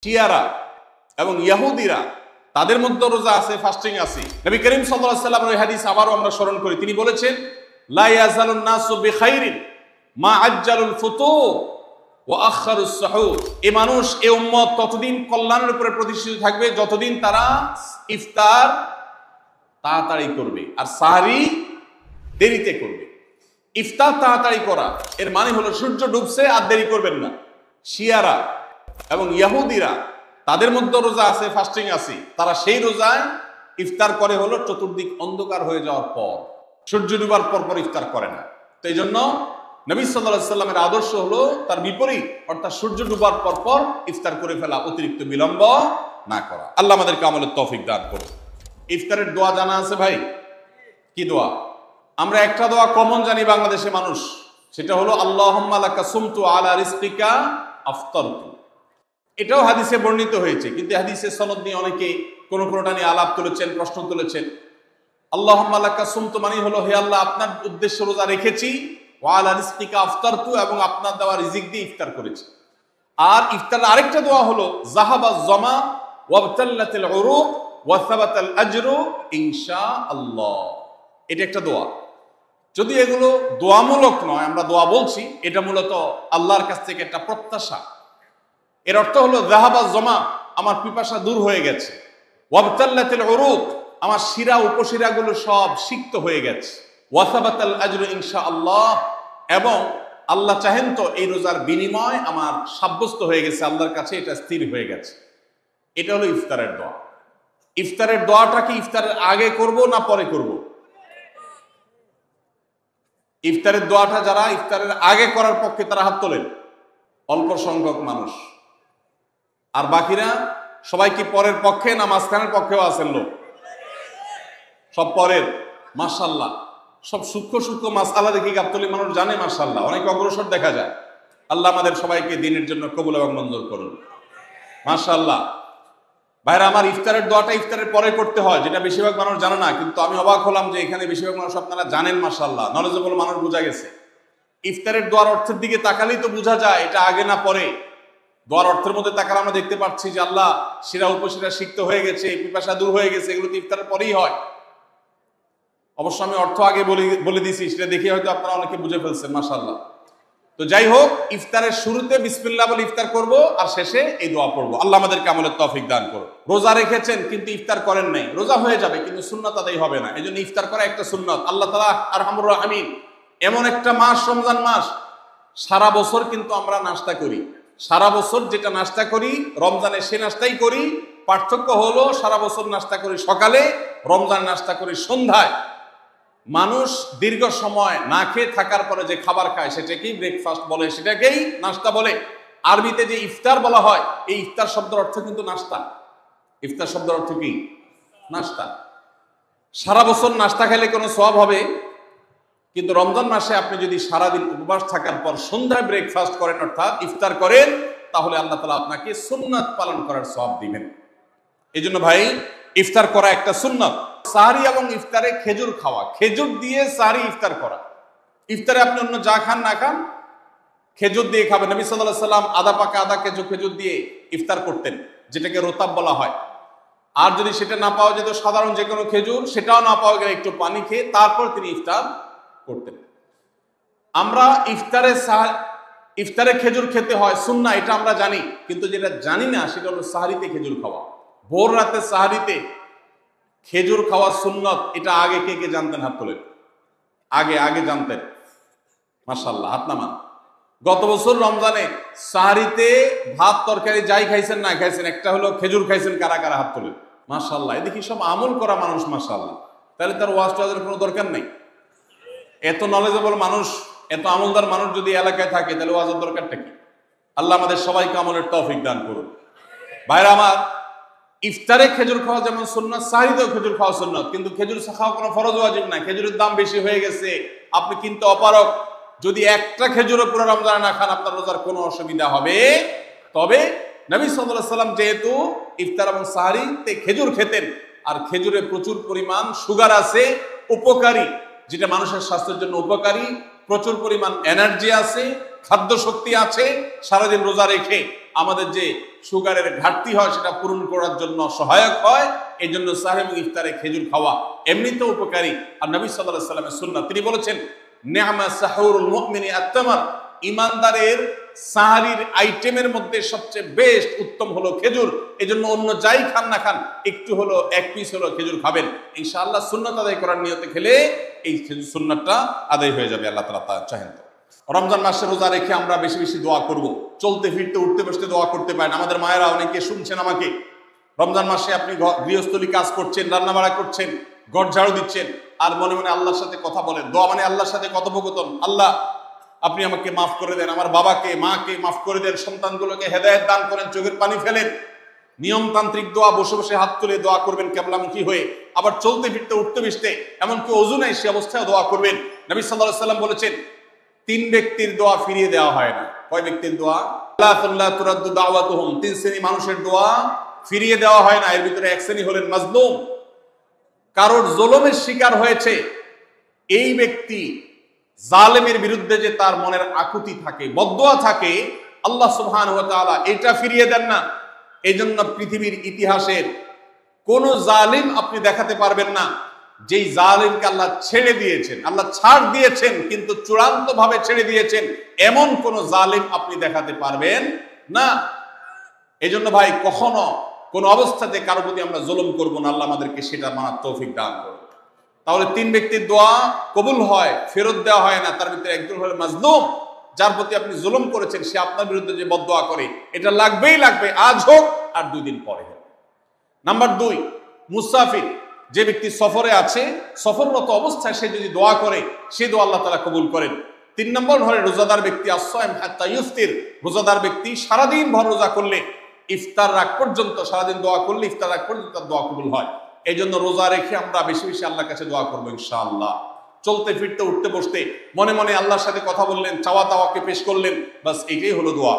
শিয়ারা এবং ইহুদিরা তাদের মধ্যে রোজা আছে, ফাস্টিং আছে। নবী করিম সাল্লাল্লাহু আলাইহি ওয়াসাল্লামের ওই হাদিস আবারও আমরা স্মরণ করি। তিনি বলেছেন, লা ইয়াজালুন নাসু বিখাইরিন মা আজ্জালুল ফুতুর ওয়া আখারুস সুহুর। এই মানুষ, এই উম্মত ততদিন কল্যাণের উপরে প্রতিষ্ঠিত থাকবে যতদিন তারা ইফতার তাড়াতাড়ি করবে আর সাহরি দেরিতে করবে। ইফতার তাড়াতাড়ি করা এর মানে হলো সূর্য ডুবছে আর দেরি করবেন না। শিয়ারা এবং ইহুদিরা তাদের মধ্যে রোজা আছে, ফাস্টিং আছে। তারা সেই রোজায় ইফতার করে হলো চতুর্দিক অন্ধকার হয়ে যাওয়ার পর, সূর্য ডুবার পর পর ইফতার করে না। তো এই জন্য নবী সাল্লাল্লাহু আলাইহি ওয়াসাল্লামের আদর্শ হলো তার বিপরীত, অর্থাৎ সূর্য ডুবার পর পর ইফতার করে ফেলা, অতিরিক্ত বিলম্ব না করা। আল্লাহ আমাদেরকে আমলের তৌফিক দান করুন। ইফতারের দোয়া জানা আছে ভাই? কি দোয়া? আমরা একটা দোয়া কমন জানি বাংলাদেশের মানুষ, সেটা হলো আল্লাহুম্মা লাকা সুমতু আলা রিজকিকা আফতারতু। এটাও হাদিসে বর্ণিত হয়েছে, কিন্তু হাদিসের সনদ নিয়ে অনেকে কোনটা নিয়ে আলাপ তুলেছেন, প্রশ্ন তুলেছেন। আল্লাহুম্মা লাকা সুমতু মানে হলো, হে আল্লাহ, আপনার উদ্দেশ্যে রোজা রেখেছি, ওয়া আলা রিজকিকা আফতারতু, এবং আপনার দেওয়া রিজিক দিয়ে ইফতার করেছি। আর ইফতারের আরেকটা দোয়া হলো যাহাবাজ জামা ওয়াবতাল্লাতিল উরুক ওয়া সাবাতাল আজরু ইনশাআল্লাহ। এটা একটা দোয়া। যদি এগুলো দোয়ামূলক নয়, আমরা দোয়া বলছি, এটা মূলত আল্লাহর কাছ থেকে একটা প্রত্যাশা। এর অর্থ হলো যাহাবাজ জামা, আমার পিপাসা দূর হয়ে গেছে, ওয়াবতাল্লাতিল উরুক, আমার শিরা উপশিরাগুলো সব সিক্ত হয়ে গেছে, ওয়া সাবাতাল আজরু ইনশাআল্লাহ, এবং আল্লাহ চাহেন তো এই রোজার বিনিময় আমার সাব্যস্ত হয়ে গেছে আল্লাহর কাছে, এটা স্থির হয়ে গেছে। এটা হলো ইফতারের দোয়া। ইফতারের দোয়াটা কি ইফতারের আগে করব না পরে করব? ইফতারের দোয়াটা যারা ইফতারের আগে করার পক্ষে তারা হাত তোলেন, অল্প সংখ্যক মানুষ। আর বাকিরা সবাই কি পরের পক্ষে না মাঝখানের পক্ষেও আছেন লোক? সব পরের। মাশাআল্লাহ, সব সূক্ষ্ম সূক্ষ্ম মাসআলা দেখি গাবতলী মানুষ জানে, মাশাআল্লাহ, অনেক অগ্রসর দেখা যায়। আল্লাহ আমাদের সবাইকে দিনের জন্য কবুল এবং মঞ্জুর করুন, মাশাআল্লাহ। ভাইরা আমার, ইফতারের দোয়াটা ইফতারের পরে করতে হয়, যেটা বেশিরভাগ মানুষ জানে না। কিন্তু আমি অবাক হলাম যে এখানে বেশিরভাগ মানুষ আপনারা জানেন, মাশাআল্লাহ, নলেজেবল মানুষ, বোঝা গেছে। ইফতারের দোয়ার অর্থের দিকে তাকালেই তো বোঝা যায় এটা আগে না পরে। দোয়ার অর্থের মধ্যে তাকালে আমরা দেখতে পাচ্ছি যে আল্লাহ শিরা উপশিরা সিক্ত হয়ে গেছে, পিপাসা দূর হয়ে গেছে, এগুলো তো ইফতারের পরেই হয়। অবশ্য আমি অর্থ আগে বলে দিয়েছি, সেটা দেখে হয়তো আপনারা অনেকে বুঝে ফেলছেন, মাশাআল্লাহ। তো যাই হোক, ইফতারের শুরুতে বিসমিল্লাহ বলে ইফতার করব, আর শেষে এই দোয়া পড়বো। আল্লাহ আমাদেরকে আমলের তৌফিক দান করুন। রোজা রেখেছেন কিন্তু ইফতার করেন নাই, রোজা হয়ে যাবে কিন্তু সুন্নাত আদায় হবে না। এই জন্য ইফতার করা একটা সুন্নাত। আল্লাহ তাআলা আরহামুর রাহিমিন, এমন একটা মাস রমজান মাস, সারা বছর কিন্তু আমরা নাস্তা করি। সারা বছর যেটা নাস্তা করি রমজানে সে নাস্তাই করি। পার্থক্য হলো সারা বছর নাস্তা করি সকালে, রমজান নাস্তা করি সন্ধ্যায়। মানুষ দীর্ঘ সময় না খেয়ে থাকার পরে যে খাবার খায় সেটাকেই ব্রেকফাস্ট বলে, সেটাকেই নাস্তা বলে। আরবিতে যে ইফতার বলা হয়, এই ইফতার শব্দের অর্থ কিন্তু নাস্তা। ইফতার শব্দের অর্থ কি? নাস্তা। সারা বছর নাস্তা খেলে কোনো সওয়াব হবে, কিন্তু রমজান মাসে আপনি যদি সারাদিন উপবাস থাকার পর সন্ধ্যায় ব্রেকফাস্ট করেন, অর্থাৎ ইফতার করেন, তাহলে আল্লাহ তাআলা আপনাকে সুন্নাত পালন করার সওয়াব দিবেন। এই জন্য ভাই, ইফতার করা একটা সুন্নাত। সাহরি এবং ইফতারে খেজুর খাওয়া, খেজুর দিয়ে সাহরি ইফতার করা। ইফতারে আপনি অন্য যা খান না খান, খেজুর দিয়ে খাবেন। নবী সাল্লাল্লাহু আলাইহি সাল্লাম আদা পাকা আদা খেজুর দিয়ে ইফতার করতেন, যেটাকে রোতাব বলা হয়। আর যদি সেটা না পাওয়া যেত, সাধারণ যে কোনো খেজুর, সেটাও না পাওয়া গেলে একটু পানি খেয়ে তারপর তিনি ইফতার করতেন। আমরা ইফতারে খেজুর খেতে হয় সুন্নাহ, এটা আমরা জানি, কিন্তু যেটা জানি না সেটা হলো সাহরিতে খেজুর খাওয়া। ভোর রাতে সাহরিতে খেজুর খাওয়া সুন্নত। এটা আগে কে কে জানতেন? হাত তোলেন। আগে জানতেন? মাশাআল্লাহ, হাত নামান। গত বছর রমজানে সাহরিতে ভাত তরকারি যাই খাইছেন না খাইছেন, একটা হলো খেজুর খাইছেন, কারা কারা হাত তোলেন? মাশাআল্লাহ, এদিকে সব আমল করা মানুষ, মাশাআল্লাহ। তাহলে তার ওয়াজ টোয়াজের কোনো দরকার নেই। এত নলেজেবল মানুষ, এত আমলদার মানুষ যদি এলাকায় থাকে, তাহলে ওয়াজের দরকারটা কি? আল্লাহ আমাদের সবাইকে আমলের তৌফিক দান করুন। ভাইরা আমার, ইফতারে খেজুর খাওয়া যেমন সুন্নাত, সাহরিতেও খেজুর খাওয়া সুন্নাত, কিন্তু খেজুর খাওয়া কোনো ফরজ ওয়াজিব না। খেজুরের দাম বেশি হয়ে গেছে, আপনি কিনতে অপারগ। যদি একটা খেজুরও পুরো রমজানে না খান, আপনার রোজার কোনো অসুবিধা হবে। তবে নবী সাল্লাল্লাহু আলাইহি ওয়াসাল্লাম যেহেতু ইফতার এবং সাহরিতে খেজুর খেতেন, আর খেজুরে প্রচুর পরিমাণ সুগার আছে, উপকারী, যেটা মানুষের স্বাস্থ্যের জন্য উপকারী, প্রচুর পরিমাণ এনার্জি আছে, খাদ্য শক্তি আছে। সারাদিন রোজা রেখে আমাদের যে সুগারের ঘাটতি হয় সেটা পূরণ করার জন্য সহায়ক হয়। এই জন্য সাহরি এবং ইফতারে খেজুর খাওয়া এমনিতেও উপকারী। আর নবী সাল্লাল্লাহু আলাইহি ওয়াসাল্লামের সুন্নাহ, তিনি বলেছেন নি'মা সাহুরুল মুমিনি আত-তামার, ইমানদারের সাহারির আইটেমের মধ্যে সবচেয়ে বেস্ট উত্তম হলো খেজুর। এজন্য অন্য যাই খান না খান একটু হলো, এক পিস হলো খেজুর খাবেন। ইনশাআল্লাহ সুন্নাত আদায় করার নিয়তে খেলে এই খেজুর সুন্নাতটা আদায় হয়ে যাবে। আল্লাহ তাআলা তা চাহেন। রমজান মাসে রোজা রেখে আমরা বেশি বেশি দোয়া করব। চলতে ফিরতে উঠতে বসতে দোয়া করতে পারেন। আমাদের মায়েরা অনেকে শুনছেন আমাকে, রমজান মাসে আপনি গৃহস্থলী কাজ করছেন, রান্না বাড়া করছেন, ঘর ঝাড়ু দিচ্ছেন, আর মনে মনে আল্লাহর সাথে কথা বলেন। দোয়া মানে আল্লাহর সাথে কথোপকথন। আল্লাহ আপনি আমাকে মাফ করে দেন, আমার বাবাকে মাকে মাফ করে দেন, সন্তানগুলোকে হেদায়েত দান করেন, চোখের পানি ফেলেন। নিয়মতান্ত্রিক দোয়া, বসে বসে হাত তুলে দোয়া করবেন কেবলামুখী হয়ে। আবার চলতে ফিরতে উঠতে বসতে, এমনকি ওযু নাই সে অবস্থায় দোয়া করবেন। নবী সাল্লাল্লাহু আলাইহি ওয়াসাল্লাম বলেছেন 3 ব্যক্তির দোয়া ফিরিয়ে দেওয়া হয় না। কয় ব্যক্তির দোয়া? লা তুরাদ্দু দাওয়াতুহুম, 3 শ্রেণী মানুষের দোয়া ফিরিয়ে দেওয়া হয় না। এর ভিতরে এক শ্রেণী হলেন মাজলুম, কারোর জুলুমের শিকার হয়েছে এই ব্যক্তি। জালেমের বিরুদ্ধে যে তার মনের আকুতি থাকে, বদদোয়া থাকে, আল্লাহ সুবহানাহু ওয়া তাআলা এটা ফিরিয়ে দেন না। এইজন্য পৃথিবীর ইতিহাসের কোন জালিম আপনি দেখাতে পারবেন না যেই জালিমকে আল্লাহ ছেড়ে দিয়েছেন, আল্লাহ ছাড় দিয়েছেন কিন্তু চূড়ান্ত ভাবে ছেড়ে দিয়েছেন, এমন কোন জালিম আপনি দেখাতে পারবেন না। এজন্য ভাই কখনো কোন অবস্থাতে কারো প্রতি আমরা জুলুম করব না। আল্লাহ আমাদেরকে সেটা মানার তৌফিক দান করুন। তাহলে 3 ব্যক্তির দোয়া কবুল হয়, ফেরত দেওয়া হয় না। তার ভিতরে একজন হলো মাজলুম, যার প্রতি আপনি জুলুম করেছেন, সে আপনার বিরুদ্ধে যে বদদোয়া করে, এটা লাগবেই লাগবে, আজ হোক আর 2 দিন পরে হোক। নাম্বার 2, মুসাফির, যে ব্যক্তি সফরে আছে, সফররত অবস্থায় সে যদি দোয়া করে, সে দোয়া আল্লাহ তাআলা কবুল করেন। 3 নম্বর হলো রোজাদার ব্যক্তি, as-সাইম হাত্তা ইফতির, রোজাদার ব্যক্তি সারাদিন ভর রোজা করলে ইফতার রাগ পর্যন্ত, সারাদিন দোয়া করলে ইফতার রাগ পর্যন্ত তার দোয়া কবুল হয়। এই জন্য রোজা রেখে আমরা বেশি বেশি আল্লাহর কাছে দোয়া করবো ইনশাআল্লাহ। চলতে ফিরতে উঠতে বসতে মনে মনে আল্লাহর সাথে কথা বললেন, চাওয়া তাওয়াকে পেশ করলেন, বাস এইটাই হলো দোয়া।